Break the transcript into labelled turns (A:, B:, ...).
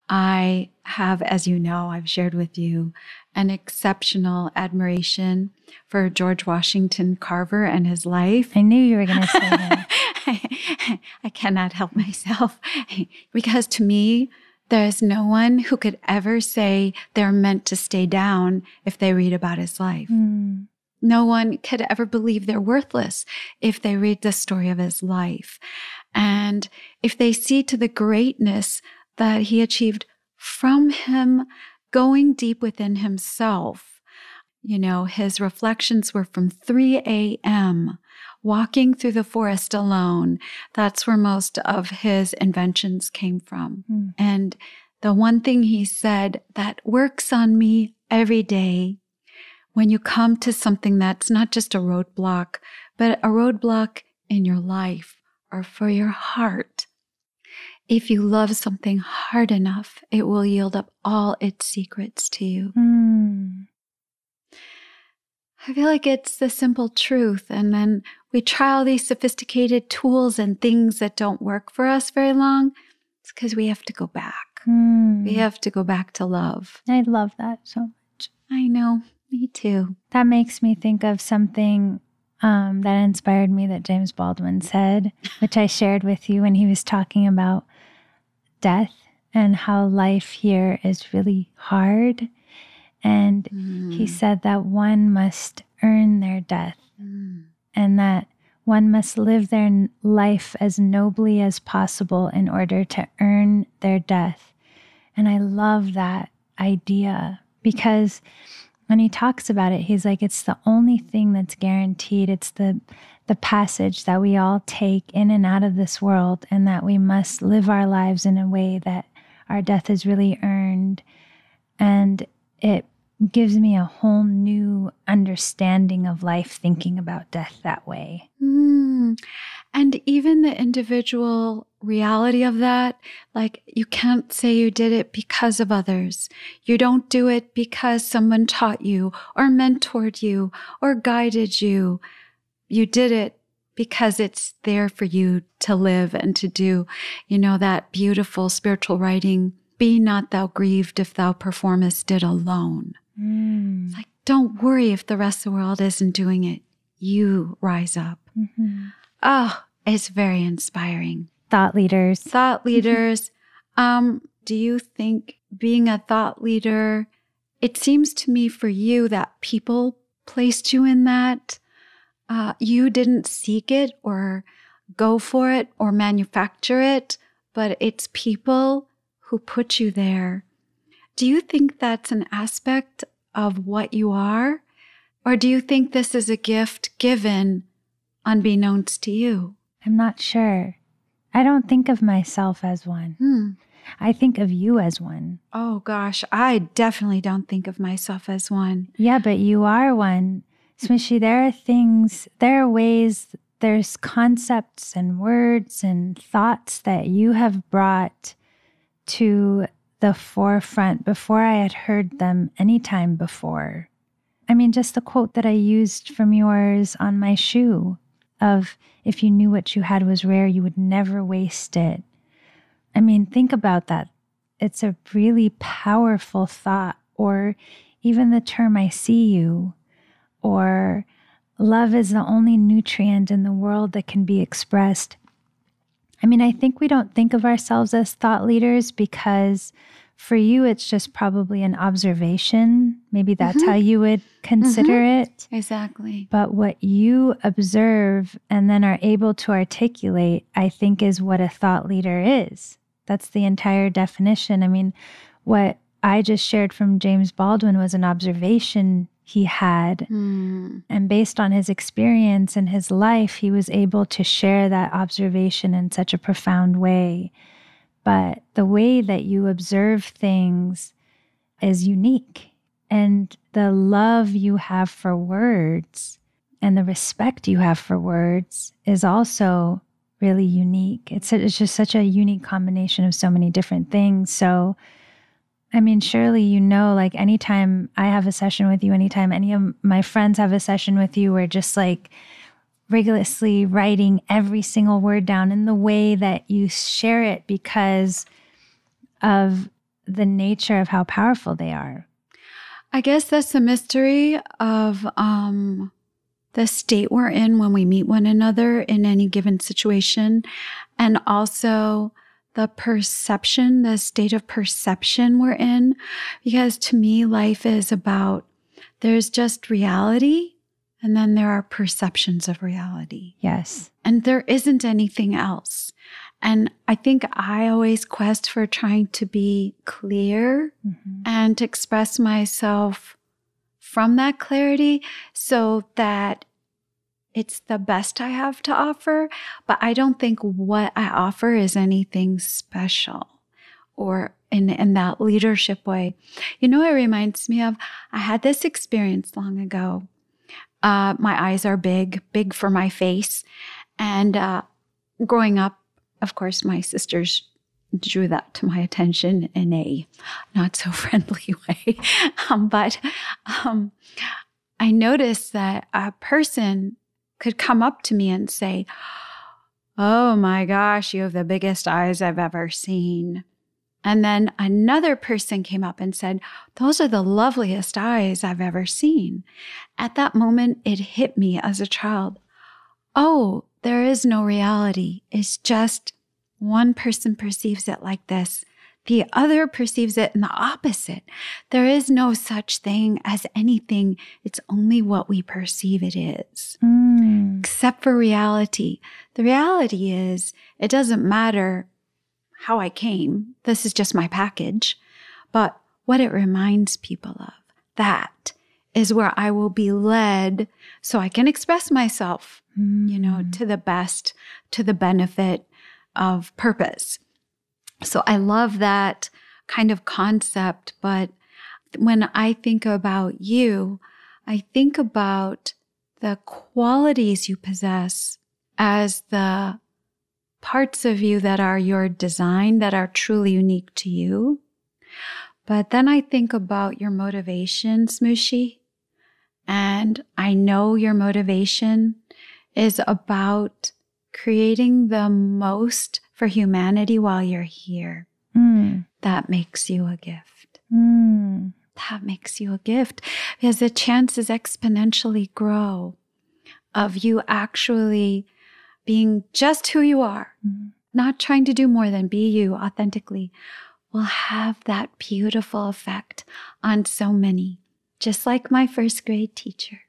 A: I have, as you know, I've shared with you an exceptional admiration for George Washington Carver and his life.
B: I knew you were going to say that.
A: I cannot help myself because to me, there's no one who could ever say they're meant to stay down if they read about his life. No one could ever believe they're worthless if they read the story of his life. And if they see to the greatness that he achieved from him going deep within himself. You know, his reflections were from 3 a.m., walking through the forest alone. That's where most of his inventions came from. And the one thing he said that works on me every day, when you come to something that's not just a roadblock, but a roadblock in your life or for your heart, if you love something hard enough, it will yield up all its secrets to you. I feel like it's the simple truth. And then we try all these sophisticated tools and things that don't work for us very long. It's because we have to go back. We have to go back to love.
B: I love that so much.
A: I know. Me too.
B: That makes me think of something that inspired me that James Baldwin said, which I shared with you when he was talking about death and how life here is really hard. And he said that one must earn their death and that one must live their life as nobly as possible in order to earn their death. And I love that idea because when he talks about it, he's like, it's the only thing that's guaranteed. It's the passage that we all take in and out of this world, and that we must live our lives in a way that our death is really earned. And it gives me a whole new understanding of life, thinking about death that way.
A: And even the individual reality of that, like you can't say you did it because of others. You don't do it because someone taught you or mentored you or guided you. You did it because it's there for you to live and to do, you know, that beautiful spiritual writing, be not thou grieved if thou performest it alone. It's like, don't worry if the rest of the world isn't doing it. You rise up. Oh, it's very inspiring.
B: Thought leaders.
A: Thought leaders. Do you think being a thought leader, it seems to me for you that people placed you in that. You didn't seek it or go for it or manufacture it, but it's people who put you there. Do you think that's an aspect of what you are? Or do you think this is a gift given unbeknownst to you?
B: I'm not sure. I don't think of myself as one. I think of you as one.
A: Oh gosh, I definitely don't think of myself as one.
B: Yeah, but you are one. Smishy, there are things, there are ways, there's concepts and words and thoughts that you have brought to the forefront before I had heard them any time before. I mean, just the quote that I used from yours on my shoe of, if you knew what you had was rare, you would never waste it. I mean, think about that. It's a really powerful thought. Or even the term, I see you, or love is the only nutrient in the world that can be expressed. I mean, I think we don't think of ourselves as thought leaders because for you, it's just probably an observation. Maybe that's how you would consider it.
A: Exactly.
B: But what you observe and then are able to articulate, I think, is what a thought leader is. That's the entire definition. I mean, what I just shared from James Baldwin was an observation he had. And based on his experience and his life, he was able to share that observation in such a profound way. But the way that you observe things is unique. And the love you have for words and the respect you have for words is also really unique. It's just such a unique combination of so many different things. So, I mean, surely you know, like anytime I have a session with you, anytime any of my friends have a session with you, we're just like rigorously writing every single word down in the way that you share it because of the nature of how powerful they are.
A: I guess that's the mystery of the state we're in when we meet one another in any given situation, and also the perception, the state of perception we're in. Because to me, life is about, there's just reality, and then there are perceptions of reality.
B: Yes.
A: And there isn't anything else. And I think I always quest for trying to be clear and to express myself from that clarity so that it's the best I have to offer. But I don't think what I offer is anything special or in that leadership way. You know, it reminds me of, I had this experience long ago. My eyes are big for my face. And growing up, of course, my sisters drew that to my attention in a not so friendly way. But I noticed that a person could come up to me and say, "Oh my gosh, you have the biggest eyes I've ever seen." And then another person came up and said, "Those are the loveliest eyes I've ever seen." At that moment, it hit me as a child. Oh, there is no reality. It's just one person perceives it like this. The other perceives it in the opposite. There is no such thing as anything. It's only what we perceive it is. Except for reality. The reality is, it doesn't matter how I came. This is just my package. But what it reminds people of, that is where I will be led so I can express myself, you know, to the best, to the benefit of purpose. So I love that kind of concept. But when I think about you, I think about the qualities you possess as the parts of you that are your design, that are truly unique to you. But then I think about your motivation, Smooshie. And I know your motivation is about creating the most for humanity while you're here. That makes you a gift. That makes you a gift because the chances exponentially grow of you actually being just who you are, not trying to do more than be you authentically, will have that beautiful effect on so many, just like my first grade teacher.